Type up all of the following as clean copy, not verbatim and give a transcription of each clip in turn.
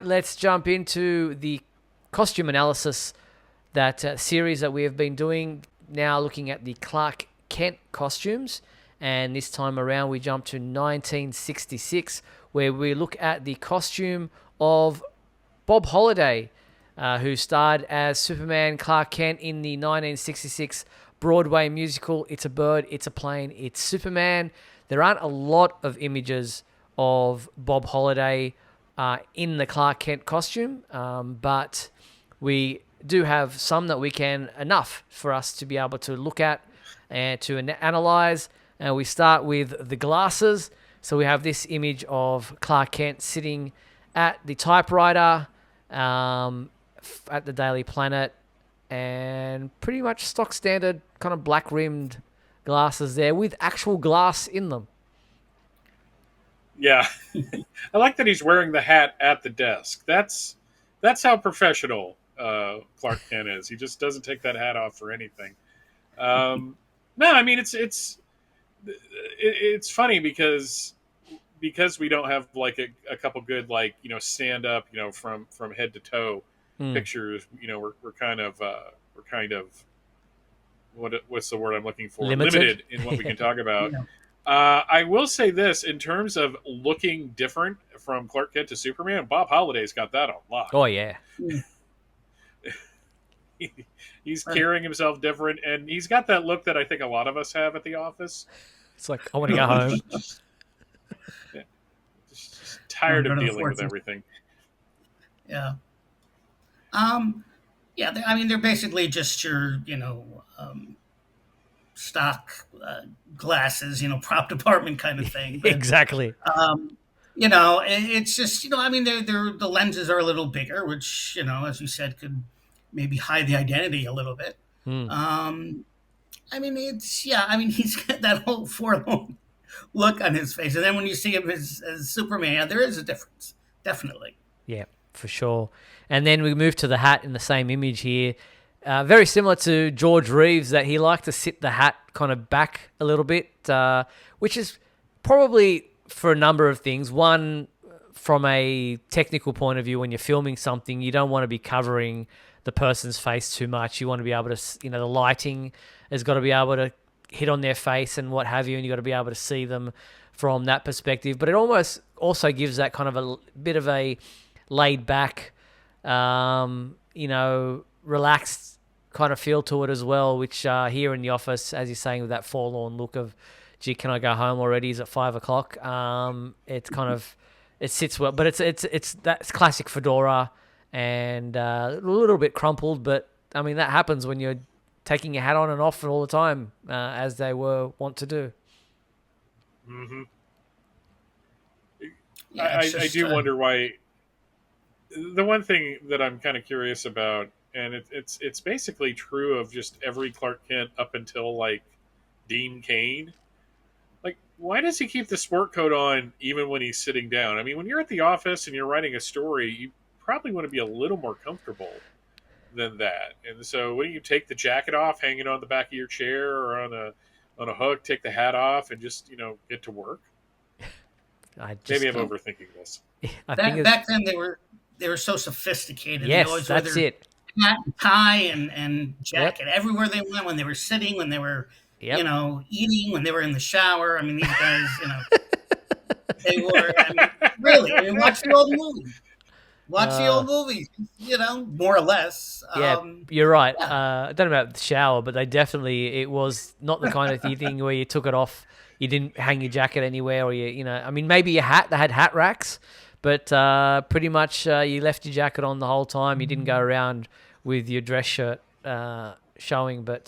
let's jump into the costume analysis, that series that we have been doing, now looking at the Clark Kent costumes. And this time around, we jump to 1966, where we look at the costume of Bob Holliday, who starred as Superman Clark Kent in the 1966 Broadway musical It's a Bird, It's a Plane, It's Superman. There aren't a lot of images of Bob Holliday in the Clark Kent costume, but we do have some that we can, enough for us to be able to look at and to analyze. And we start with the glasses. So we have this image of Clark Kent sitting at the typewriter at the Daily Planet, and pretty much stock standard kind of black rimmed glasses there with actual glass in them. Yeah. I like that he's wearing the hat at the desk. That's how professional Clark Kent is. He just doesn't take that hat off for anything. No, I mean it's funny because we don't have like a couple good stand up from head to toe pictures. We're kind of what's the word I'm looking for? Limited in what we can talk about. Yeah. I will say this, in terms of looking different from Clark Kent to Superman, Bob Holliday's got that on lock. Oh yeah. He's carrying himself different, and he's got that look that I think a lot of us have at the office. It's like, I want to go home. Yeah. Just tired of dealing with everything. Yeah. Yeah, I mean, they're basically just your, stock glasses, prop department kind of thing. But, exactly. It's just, I mean, they're the lenses are a little bigger, which, as you said, could maybe hide the identity a little bit. I mean, he's got that whole forlorn look on his face. And then when you see him as Superman, there is a difference. Definitely. Yeah, for sure. And then we move to the hat in the same image here. Very similar to George Reeves, that he liked to sit the hat kind of back a little bit, which is probably for a number of things. One, from a technical point of view, when you're filming something, you don't want to be covering the person's face too much. You want to be able to, the lighting has got to be able to hit on their face and what have you, and you've got to be able to see them from that perspective. But it almost also gives that kind of a bit of a laid back, relaxed kind of feel to it as well, which here in the office, as you're saying, with that forlorn look of, gee, can I go home already? Is it 5 o'clock? It's kind of, it sits well, but it's that's classic fedora and a little bit crumpled, but I mean, that happens when you're taking your hat on and off all the time, as they were wont to do. Mm-hmm. Yeah, I do wonder why. The one thing that I'm kind of curious about, and it's basically true of just every Clark Kent up until like Dean Cain. Like, why does he keep the sport coat on even when he's sitting down? I mean, when you're at the office and you're writing a story, you probably want to be a little more comfortable than that. And so, when you take the jacket off, hang it on the back of your chair or on a hook, take the hat off, and just get to work. Maybe I'm overthinking this. Back then, they were so sophisticated. Yes, they always that's it. Hat and tie and jacket everywhere they went. When they were sitting, when they were eating, when they were in the shower. I mean, these guys, they were. I mean, really. I mean, watch the old movies. More or less. Yeah, you're right. I don't know about the shower, but it was not the kind of thing where you took it off, you didn't hang your jacket anywhere, or I mean, maybe your hat, they had hat racks, but pretty much you left your jacket on the whole time. You didn't go around with your dress shirt showing. But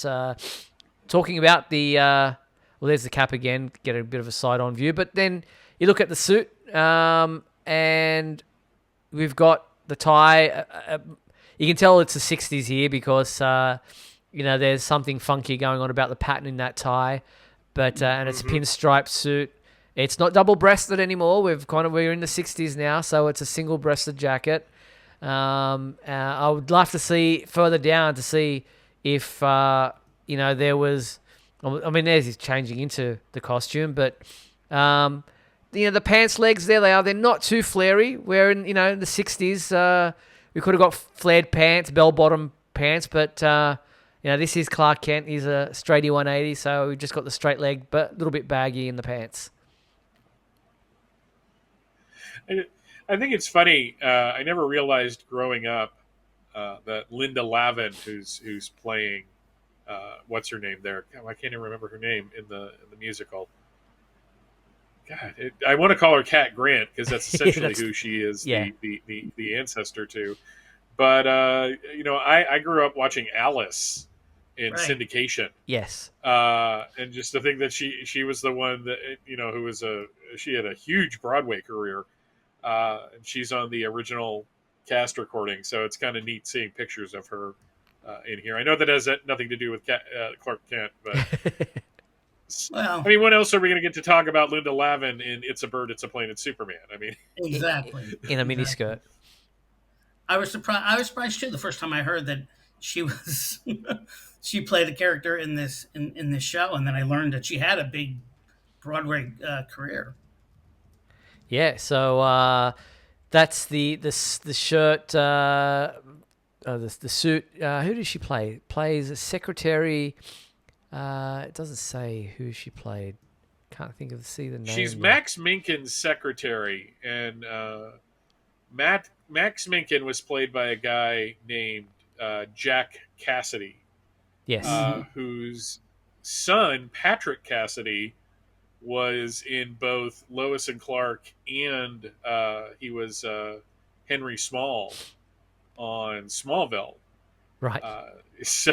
talking about there's the cap again, get a bit of a side-on view, but then you look at the suit, and we've got the tie. You can tell it's the 60s here because, there's something funky going on about the pattern in that tie. But and it's a pinstripe suit. It's not double-breasted anymore. We're in the 60s now, so it's a single-breasted jacket. I would love to see further down to see if, there was... I mean, there's his changing into the costume, but... the pants legs, there they are. They're not too flary. Where in in the 60s, we could have got flared pants, bell bottom pants, but this is Clark Kent. He's a straighty 180, so we just got the straight leg, but a little bit baggy in the pants. I think it's funny. I never realized growing up that Linda Lavin, who's playing what's her name there? I can't even remember her name in the musical. God, I want to call her Cat Grant because that's essentially who she is, the ancestor to. But I grew up watching Alice in syndication. Yes. And just to think that she was the one that she had a huge Broadway career, and she's on the original cast recording. So it's kind of neat seeing pictures of her in here. I know that has nothing to do with Clark Kent, but. Well, I mean, when else are we going to get to talk about Linda Lavin in "It's a Bird, It's a Plane, It's Superman"? I mean, exactly. In a miniskirt. I was surprised. I was surprised too the first time I heard that she was she played a character in this show, and then I learned that she had a big Broadway career. Yeah. So that's the shirt. The suit. Who did she play? Plays a secretary. It doesn't say who she played. Can't think of the name. She's Max Minkin's secretary, and Max Minkin was played by a guy named Jack Cassidy. Yes. Whose son Patrick Cassidy was in both Lois and Clark, and he was Henry Small on Smallville. Right. So.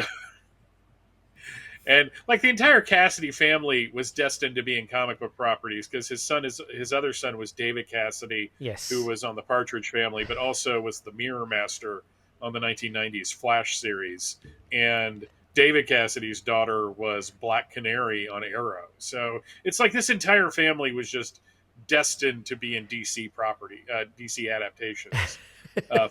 And like the entire Cassidy family was destined to be in comic book properties because his other son was David Cassidy, yes, who was on the Partridge Family, but also was the Mirror Master on the 1990s Flash series. And David Cassidy's daughter was Black Canary on Arrow. So it's like this entire family was just destined to be in DC DC adaptations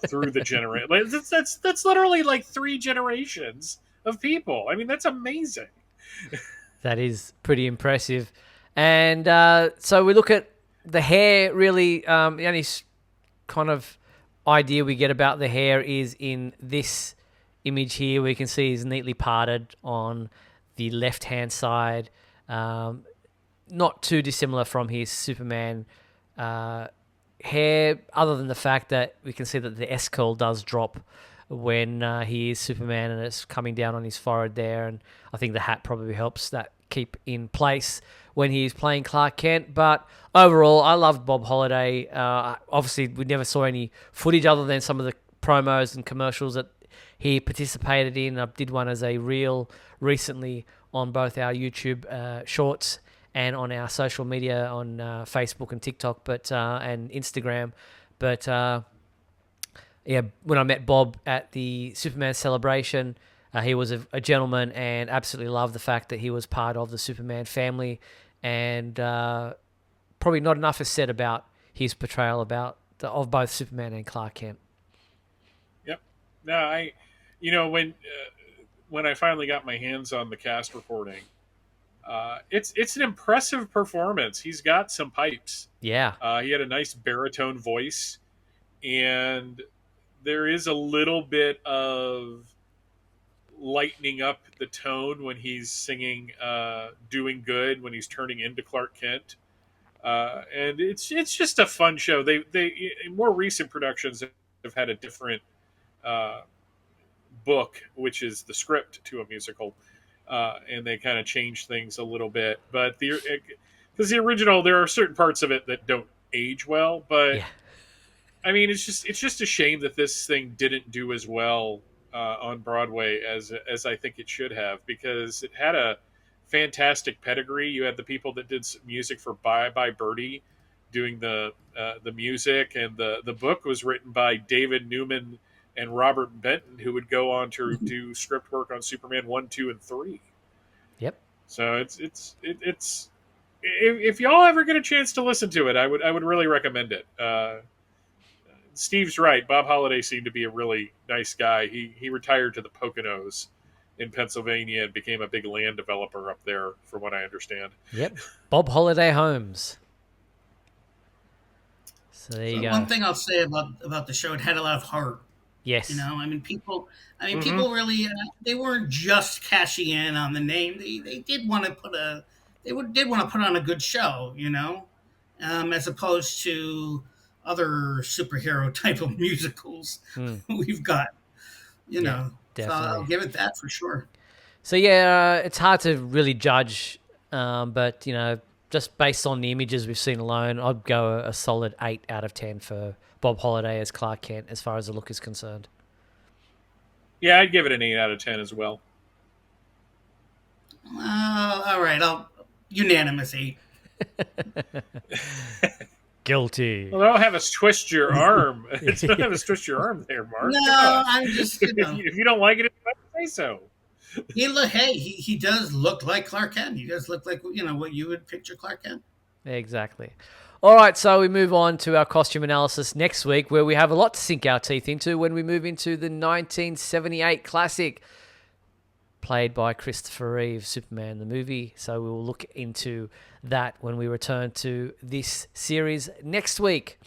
through the generation. Like, that's literally like 3 generations of people. I mean, that's amazing. That is pretty impressive. And so we look at the hair, really. The only kind of idea we get about the hair is in this image here. We can see he's neatly parted on the left-hand side. Not too dissimilar from his Superman hair, other than the fact that we can see that the S-curl does drop when he is Superman, and it's coming down on his forehead there, and I think the hat probably helps that keep in place when he's playing Clark Kent. But overall, I loved Bob Holliday. Obviously, we never saw any footage other than some of the promos and commercials that he participated in. I did one as a reel recently on both our YouTube shorts and on our social media on Facebook and TikTok, and Instagram. But when I met Bob at the Superman celebration, he was a gentleman and absolutely loved the fact that he was part of the Superman family. And probably not enough is said about his portrayal of both Superman and Clark Kent. Yep. No, when I finally got my hands on the cast recording, it's an impressive performance. He's got some pipes. Yeah. He had a nice baritone voice, and there is a little bit of lightening up the tone when he's singing "Doing Good" when he's turning into Clark Kent, and it's just a fun show. They in more recent productions have had a different book, which is the script to a musical, and they kind of change things a little bit. But because the original, there are certain parts of it that don't age well, but. Yeah. I mean, it's just a shame that this thing didn't do as well on Broadway as I think it should have, because it had a fantastic pedigree. You had the people that did music for Bye Bye Birdie doing the music, and the book was written by David Newman and Robert Benton, who would go on to do script work on Superman 1, 2, and 3. Yep. So it's if y'all ever get a chance to listen to it, I would really recommend it. Steve's right. Bob Holliday seemed to be a really nice guy. He retired to the Poconos in Pennsylvania and became a big land developer up there, from what I understand. Yep. Bob Holliday Homes. So there you go. One thing I'll say about the show, it had a lot of heart. Yes. You know, I mean, people. I mean, Mhm. people really. They weren't just cashing in on the name. They did want to did want to put on a good show. You know, as opposed to other superhero type of musicals Hmm. we've got. You Yeah, know, so I'll definitely. give it that for sure. So yeah, it's hard to really judge, but just based on the images we've seen alone, I'd go a solid 8 out of 10 for Bob Holliday as Clark Kent, as far as the look is concerned. Yeah, I'd give it an 8 out of 10 as well. All right, I'll unanimous 8. Guilty. Well, don't have us twist your arm. Don't have us twist your arm there, Mark. Come No, on. I'm just If you don't like it, say so. he does look like Clark Kent. He does look like what you would picture Clark Kent. Exactly. All right, so we move on to our costume analysis next week, where we have a lot to sink our teeth into when we move into the 1978 classic played by Christopher Reeve, Superman the movie. So we will look into that when we return to this series next week.